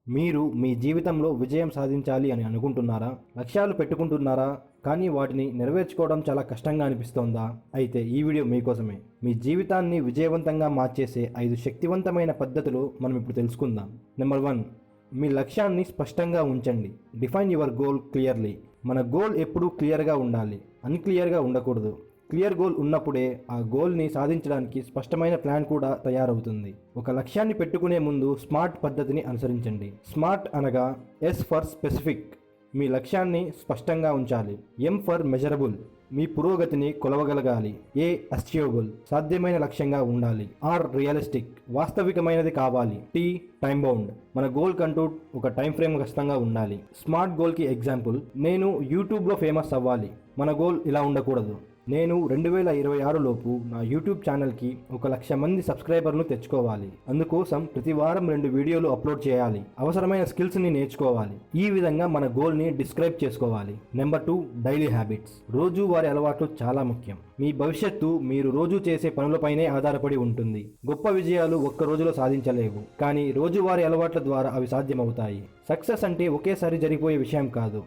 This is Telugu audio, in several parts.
మీరు మీ జీవితంలో విజయం సాధించాలి అని అనుకుంటున్నారా? లక్ష్యాలు పెట్టుకుంటున్నారా? కానీ వాటిని నెరవేర్చుకోవడం చాలా కష్టంగా అనిపిస్తోందా? అయితే ఈ వీడియో మీకోసమే. మీ జీవితాన్ని విజయవంతంగా మార్చేసే 5 శక్తివంతమైన పద్ధతులు మనం ఇప్పుడు తెలుసుకుందాం. నెంబర్ 1, మీ లక్ష్యాన్ని స్పష్టంగా ఉంచండి. Define your goal clearly. మన గోల్ ఎప్పుడూ క్లియర్గా ఉండాలి, అన్క్లియర్గా ఉండకూడదు. క్లియర్ గోల్ ఉన్నప్పుడే ఆ గోల్ని సాధించడానికి స్పష్టమైన ప్లాన్ కూడా తయారవుతుంది. ఒక లక్ష్యాన్ని పెట్టుకునే ముందు స్మార్ట్ పద్ధతిని అనుసరించండి. స్మార్ట్ అనగా ఎస్ ఫర్ స్పెసిఫిక్, మీ లక్ష్యాన్ని స్పష్టంగా ఉంచాలి. ఎం ఫర్ మెజరబుల్, మీ పురోగతిని కొలవగలగాలి. ఏ అచీవబుల్, సాధ్యమైన లక్ష్యంగా ఉండాలి. ఆర్ రియలిస్టిక్, వాస్తవికమైనది కావాలి. టీ టైం బౌండ్, మన గోల్ కంటూ ఒక టైం ఫ్రేమ్ ఖచ్చితంగా ఉండాలి. స్మార్ట్ గోల్కి ఎగ్జాంపుల్, నేను యూట్యూబ్లో ఫేమస్ అవ్వాలి. మన గోల్ ఇలా ఉండకూడదు. నేను 2026 లోపు నా యూట్యూబ్ ఛానల్కి 1,00,000 మంది సబ్స్క్రైబర్ను తెచ్చుకోవాలి. అందుకోసం ప్రతి వారం 2 వీడియోలు అప్లోడ్ చేయాలి. అవసరమైన స్కిల్స్ని నేర్చుకోవాలి. ఈ విధంగా మన గోల్ని డిస్క్రైబ్ చేసుకోవాలి. Number 2, daily habits. రోజువారీ అలవాట్లు చాలా ముఖ్యం. మీ భవిష్యత్తు మీరు రోజు చేసే పనులపైనే ఆధారపడి ఉంటుంది. గొప్ప విజయాలు ఒక్క రోజులో సాధించలేవు, కానీ రోజువారీ అలవాట్ల ద్వారా అవి సాధ్యమవుతాయి. సక్సెస్ అంటే ఒకేసారి జరిగిపోయే విషయం కాదు,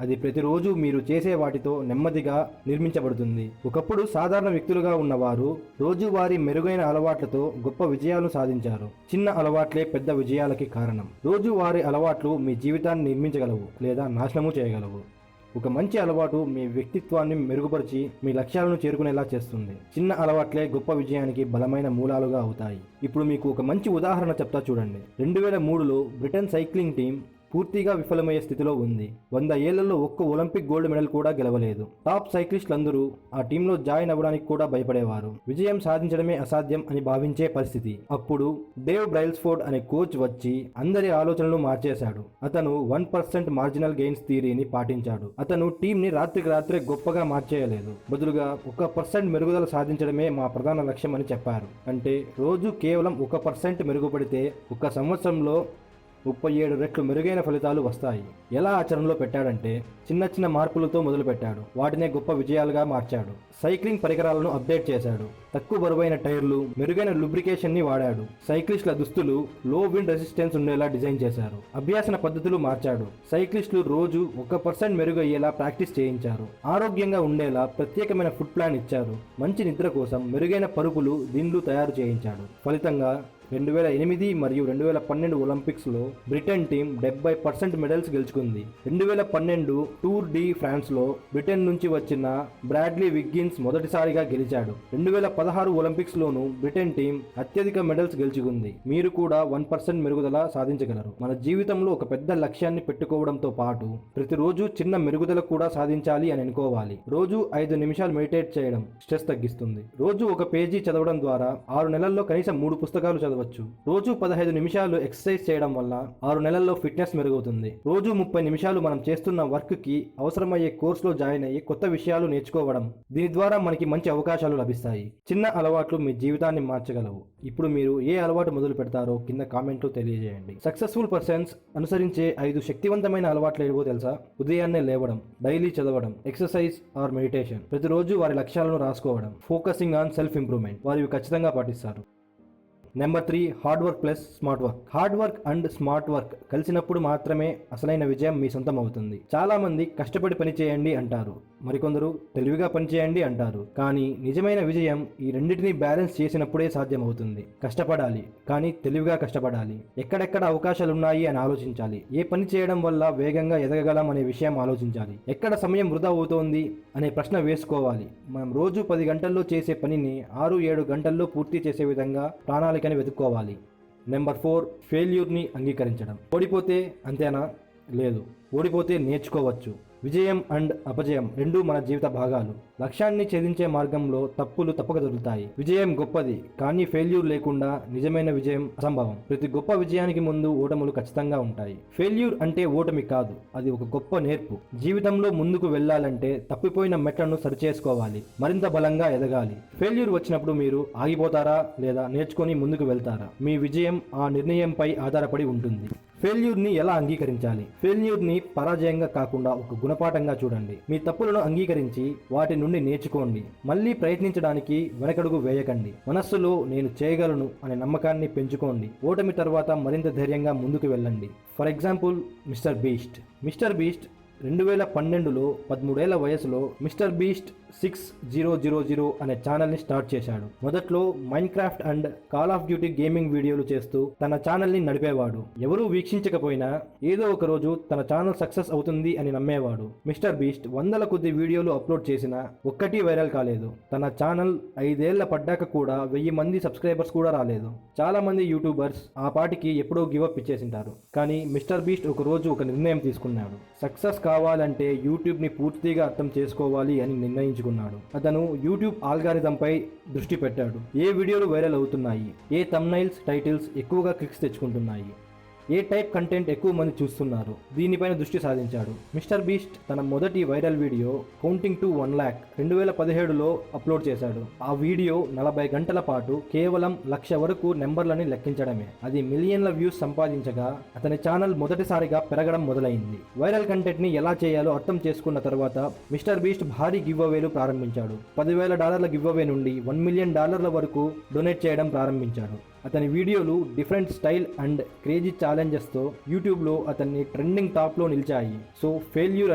అది ప్రతిరోజు మీరు చేసే వాటితో నెమ్మదిగా నిర్మించబడుతుంది. ఒకప్పుడు సాధారణ వ్యక్తులుగా ఉన్నవారు రోజువారీ మెరుగైన అలవాట్లతో గొప్ప విజయాలను సాధించారు. చిన్న అలవాట్లే పెద్ద విజయాలకి కారణం. రోజువారీ అలవాట్లు మీ జీవితాన్ని నిర్మించగలవు లేదా నాశనము చేయగలవు. ఒక మంచి అలవాటు మీ వ్యక్తిత్వాన్ని మెరుగుపరిచి మీ లక్ష్యాలను చేరుకునేలా చేస్తుంది. చిన్న అలవాట్లే గొప్ప విజయానికి బలమైన మూలాలుగా అవుతాయి. ఇప్పుడు మీకు ఒక మంచి ఉదాహరణ చెప్తా చూడండి. 2003లో బ్రిటన్ సైక్లింగ్ టీం పూర్తిగా విఫలమయ్యే స్థితిలో ఉంది. 100 ఏళ్లలో ఒక్క ఒలింపిక్ గోల్డ్ మెడల్ కూడా గెలవలేదు. టాప్ సైక్లిస్టులందరూ ఆ టీంలో జాయిన్ అవ్వడానికి కూడా భయపడేవారు. విజయం సాధించడమే అసాధ్యం అని భావించే పరిస్థితి. అప్పుడు డేవ్ బ్రైల్స్ఫోర్డ్ అనే కోచ్ వచ్చి అందరి ఆలోచనలు మార్చేశాడు. అతను 1% మార్జినల్ గెయిన్స్ థియరీని పాటించాడు. అతను టీంని రాత్రికి రాత్రే గొప్పగా మార్చేయలేదు, బదులుగా 1% మెరుగుదల సాధించడమే మా ప్రధాన లక్ష్యం అని చెప్పారు. అంటే రోజు కేవలం 1% మెరుగుపడితే 1 సంవత్సరంలో 37 రెట్లు మెరుగైన ఫలితాలు వస్తాయి. ఎలా ఆచరణలో పెట్టాడంటే చిన్న చిన్న మార్పులతో మొదలుపెట్టాడు. వాటినే గొప్ప విజయాలుగా మార్చాడు. సైక్లింగ్ పరికరాలను అప్డేట్ చేశాడు. తక్కువ బరువైన టైర్లు, మెరుగైన లూబ్రికేషన్ ని వాడాడు. సైక్లిస్టుల దుస్తులు లో విండ్ రెసిస్టెన్స్ ఉండేలా డిజైన్ చేశారు. అభ్యాసన పద్ధతులు మార్చాడు. సైక్లిస్టులు రోజు 1% మెరుగయ్యేలా ప్రాక్టీస్ చేయించారు. ఆరోగ్యంగా ఉండేలా ప్రత్యేకమైన ఫుడ్ ప్లాన్ ఇచ్చారు. మంచి నిద్ర కోసం మెరుగైన పరుపులు, దిండ్లు తయారు చేయించాడు. ఫలితంగా 2008 మరియు 2012 ఒలింపిక్స్లో బ్రిటన్ టీం 70% మెడల్స్ గెలుచుకుంది. 2012 టూర్ డి ఫ్రాన్స్లో బ్రిటన్ నుంచి వచ్చిన బ్రాడ్లీ విగ్గిన్స్ మొదటిసారిగా గెలిచాడు. 2016 ఒలింపిక్స్లోనూ బ్రిటన్ టీం అత్యధిక మెడల్స్ గెలుచుకుంది. మీరు కూడా 1% మెరుగుదల సాధించగలరు. మన జీవితంలో ఒక పెద్ద లక్ష్యాన్ని పెట్టుకోవడంతో పాటు ప్రతిరోజు చిన్న మెరుగుదల కూడా సాధించాలి అని అనుకోవాలి. రోజు 5 నిమిషాలు మెడిటేట్ చేయడం స్ట్రెస్ తగ్గిస్తుంది. రోజు 1 పేజీ చదవడం ద్వారా 6 నెలల్లో కనీసం 3 పుస్తకాలు చదవచ్చు. రోజు 15 నిమిషాలు ఎక్సర్సైజ్ చేయడం వల్ల 6 నెలల్లో ఫిట్నెస్ మెరుగవుతుంది. రోజు 30 నిమిషాలు మనం చేస్తున్న వర్క్ కి అవసరమయ్యే కోర్సులో జాయిన్ అయ్యి కొత్త విషయాలు నేర్చుకోవడం. దీని ద్వారా మనకి మంచి అవకాశాలు లభిస్తాయి. చిన్న అలవాట్లు మీ జీవితాన్ని మార్చగలవు. ఇప్పుడు మీరు ఏ అలవాటు మొదలు పెడతారో కింద కామెంట్లో తెలియజేయండి. సక్సెస్ఫుల్ పర్సన్స్ అనుసరించే 5 శక్తివంతమైన అలవాట్లు ఏవో తెలుసా? ఉదయాన్నే లేవడం, డైలీ చదవడం, ఎక్సర్సైజ్ ఆర్ మెడిటేషన్, ప్రతిరోజు వారి లక్ష్యాలను రాసుకోవడం, ఫోకసింగ్ ఆన్ సెల్ఫ్ ఇంప్రూవ్మెంట్. వారు ఇవి ఖచ్చితంగా పాటిస్తారు. Number 3, hard work plus smart work. Hard work and smart work కలిసినప్పుడు మాత్రమే అసలైన విజయం మీ సొంతం అవుతుంది. చాలా మంది కష్టపడి పని చేయండి అంటారు, మరికొందరు తెలివిగా పని చేయండి అంటారు. కానీ నిజమైన విజయం ఈ రెండింటిని బ్యాలెన్స్ చేసినప్పుడే సాధ్యమవుతుంది. కష్టపడాలి, కానీ తెలివిగా కష్టపడాలి. ఎక్కడెక్కడ అవకాశాలు ఉన్నాయి అని ఆలోచించాలి. ఏ పని చేయడం వల్ల వేగంగా ఎదగగలం అనే విషయం ఆలోచించాలి. ఎక్కడ సమయం వృధా అవుతోంది అనే ప్రశ్న వేసుకోవాలి. మనం రోజు 10 గంటల్లో చేసే పనిని 6-7 గంటల్లో పూర్తి చేసే విధంగా ప్రణాళిక వెతుక్కోవాలి. నెంబర్ 4, ఫెయిల్యూర్ని అంగీకరించడం. ఓడిపోతే అంతేనా? లేదు, ఓడిపోతే నేర్చుకోవచ్చు. విజయం అండ్ అపజయం రెండూ మన జీవిత భాగాలు. లక్ష్యాన్ని ఛేదించే మార్గంలో తప్పులు తప్పక దొరుకుతాయి. విజయం గొప్పది, కానీ ఫెయిల్యూర్ లేకుండా నిజమైన విజయం అసంభవం. ప్రతి గొప్ప విజయానికి ముందు ఓటములు ఖచ్చితంగా ఉంటాయి. ఫెయిల్యూర్ అంటే ఓటమి కాదు, అది ఒక గొప్ప నేర్పు. జీవితంలో ముందుకు వెళ్ళాలంటే తప్పిపోయిన మెట్లను సరిచేసుకోవాలి, మరింత బలంగా ఎదగాలి. ఫెయిల్యూర్ వచ్చినప్పుడు మీరు ఆగిపోతారా లేదా నేర్చుకొని ముందుకు వెళ్తారా? మీ విజయం ఆ నిర్ణయంపై ఆధారపడి ఉంటుంది. ఫెయిల్యూర్ని ఎలా అంగీకరించాలి? ఫెయిల్యూర్ని పరాజయంగా కాకుండా ఒక గుణపాఠంగా చూడండి. మీ తప్పులను అంగీకరించి వాటి నుండి నేర్చుకోండి. మళ్ళీ ప్రయత్నించడానికి వెనకడుగు వేయకండి. మనస్సులో నేను చేయగలను అనే నమ్మకాన్ని పెంచుకోండి. ఓటమి తర్వాత మరింత ధైర్యంగా ముందుకు వెళ్ళండి. ఫర్ ఎగ్జాంపుల్ మిస్టర్ బీస్ట్ 2012లో 13 ఏళ్ల వయసులో మిస్టర్ బీస్ట్ 6000 అనే ఛానల్ని స్టార్ట్ చేశాడు. మొదట్లో Minecraft and call of duty gaming వీడియోలు చేస్తూ తన ఛానల్ని నడిపేవాడు. ఎవరూ వీక్షించకపోయినా ఏదో ఒక రోజు తన ఛానల్ సక్సెస్ అవుతుంది అని నమ్మేవాడు. మిస్టర్ బీస్ట్ వందల కొద్ది వీడియోలు అప్లోడ్ చేసినా ఒక్కటి వైరల్ కాలేదు. తన ఛానల్ 5 ఏళ్ల పడ్డాక కూడా 1000 మంది సబ్స్క్రైబర్స్ కూడా రాలేదు. చాలా మంది యూట్యూబర్స్ ఆ పాటికి ఎప్పుడో గివప్ ఇచ్చేసింటారు. కానీ మిస్టర్ బీస్ట్ ఒక రోజు ఒక నిర్ణయం తీసుకున్నాడు. సక్సెస్ కావాలంటే యూట్యూబ్ని పూర్తిగా అర్థం చేసుకోవాలి అని నిర్ణయించుకున్నాడు. అతను యూట్యూబ్ ఆల్గారిథంపై దృష్టి పెట్టాడు. ఏ వీడియోలు వైరల్ అవుతున్నాయి, ఏ థంబ్నైల్స్ టైటిల్స్ ఎక్కువగా క్లిక్స్ తెచ్చుకుంటున్నాయి, ఏ టైప్ కంటెంట్ ఎక్కువ మంది చూస్తున్నారు, దీనిపైన దృష్టి సాధించాడు. మిస్టర్ బీస్ట్ తన మొదటి viral video counting to 1 lakh 2017లో అప్లోడ్ చేశాడు. ఆ వీడియో 40 గంటల పాటు కేవలం 1,00,000 వరకు నెంబర్లని లెక్కించడమే. అది మిలియన్ల వ్యూస్ సంపాదించగా అతని ఛానల్ మొదటిసారిగా పెరగడం మొదలైంది. వైరల్ కంటెంట్ని ఎలా చేయాలో అర్థం చేసుకున్న తర్వాత మిస్టర్ బీస్ట్ భారీ గివ్ అవేలు ప్రారంభించాడు. $10,000 గివ్ అవే నుండి $1 million వరకు డొనేట్ చేయడం ప్రారంభించాడు. అతని వీడియోలు డిఫరెంట్ స్టైల్ అండ్ క్రేజీ ఛాలెంజెస్తో యూట్యూబ్లో అతన్ని ట్రెండింగ్ టాప్లో నిలిచాయి. సో ఫెయిల్యూర్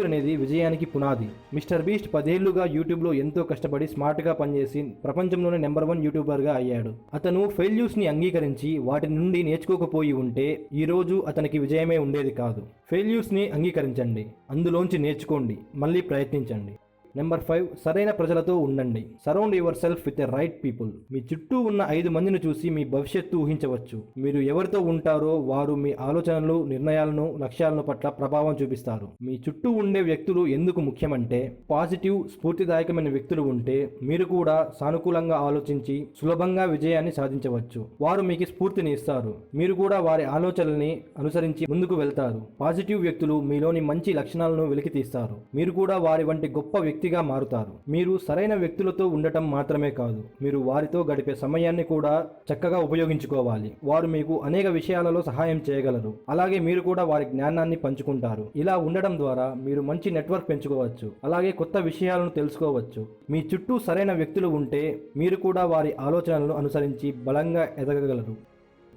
అనేది విజయానికి పునాది. మిస్టర్ బీస్ట్ 10 ఏళ్లుగా యూట్యూబ్లో ఎంతో కష్టపడి స్మార్ట్గా పనిచేసి ప్రపంచంలోనే నెంబర్ 1 యూట్యూబర్గా అయ్యాడు. అతను ఫెయిల్యూర్స్ని అంగీకరించి వాటి నుండి నేర్చుకోకపోయి ఉంటే ఈరోజు అతనికి విజయమే ఉండేది కాదు. ఫెయిల్యూర్స్ని అంగీకరించండి, అందులోంచి నేర్చుకోండి, మళ్ళీ ప్రయత్నించండి. నెంబర్ 5, సరైన ప్రజలతో ఉండండి. Surround yourself with a right people. మీ చుట్టూ ఉన్న 5 మందిని చూసి మీ భవిష్యత్తు ఊహించవచ్చు. మీరు ఎవరితో ఉంటారో వారు మీ ఆలోచనలు, నిర్ణయాలను, లక్ష్యాలను పట్ల ప్రభావం చూపిస్తారు. మీ చుట్టూ ఉండే వ్యక్తులు ఎందుకు ముఖ్యమంటే పాజిటివ్, స్ఫూర్తిదాయకమైన వ్యక్తులు ఉంటే మీరు కూడా సానుకూలంగా ఆలోచించి సులభంగా విజయాన్ని సాధించవచ్చు. వారు మీకు స్ఫూర్తిని ఇస్తారు. మీరు కూడా వారి ఆలోచనల్ని అనుసరించి ముందుకు వెళ్తారు. పాజిటివ్ వ్యక్తులు మీలోని మంచి లక్షణాలను వెలికి తీస్తారు. మీరు కూడా వారి వంటి గొప్ప వ్యక్తిగా మారుతారు. మీరు సరైన వ్యక్తులతో ఉండటం మాత్రమే కాదు, మీరు వారితో గడిపే సమయాన్ని కూడా చక్కగా ఉపయోగించుకోవాలి. వారు మీకు అనేక విషయాలలో సహాయం చేయగలరు. అలాగే మీరు కూడా వారి జ్ఞానాన్ని పంచుకుంటారు. ఇలా ఉండడం ద్వారా మీరు మంచి నెట్వర్క్ పెంచుకోవచ్చు. అలాగే కొత్త విషయాలను తెలుసుకోవచ్చు. మీ చుట్టూ సరైన వ్యక్తులు ఉంటే మీరు కూడా వారి ఆలోచనలను అనుసరించి బలంగా ఎదగగలరు.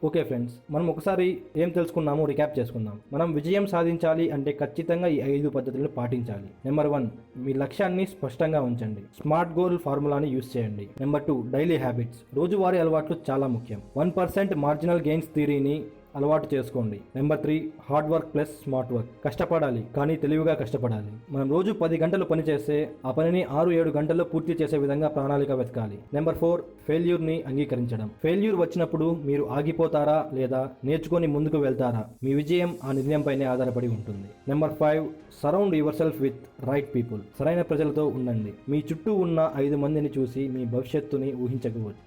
ఓకే ఫ్రెండ్స్, మనం ఒకసారి ఏం తెలుసుకున్నామో రికాప్ చేసుకుందాం. మనం విజయం సాధించాలి అంటే ఖచ్చితంగా ఈ 5 పద్ధతులను పాటించాలి. నెంబర్ 1, మీ లక్ష్యాన్ని స్పష్టంగా ఉంచండి. స్మార్ట్ గోల్ ఫార్ములాని యూస్ చేయండి. Number 2, daily habits. రోజువారీ అలవాట్లు చాలా ముఖ్యం. 1% మార్జినల్ గెయిన్స్ థియరీని అలవాటు చేసుకోండి. Number 3, hard work plus smart work. కష్టపడాలి, కానీ తెలివిగా కష్టపడాలి. మనం రోజు 10 గంటలు పని చేస్తే ఆ పనిని 6-7 గంటల్లో పూర్తి చేసే విధంగా ప్రణాళిక వెతకాలి. నెంబర్ 4, ఫెయిల్యూర్ని అంగీకరించడం. ఫెయిల్యూర్ వచ్చినప్పుడు మీరు ఆగిపోతారా లేదా నేర్చుకొని ముందుకు వెళ్తారా? మీ విజయం ఆ నిర్ణయంపైనే ఆధారపడి ఉంటుంది. Number 5, surround yourself with right people. సరైన ప్రజలతో ఉండండి. మీ చుట్టూ ఉన్న 5 మందిని చూసి మీ భవిష్యత్తుని ఊహించకపోవచ్చు.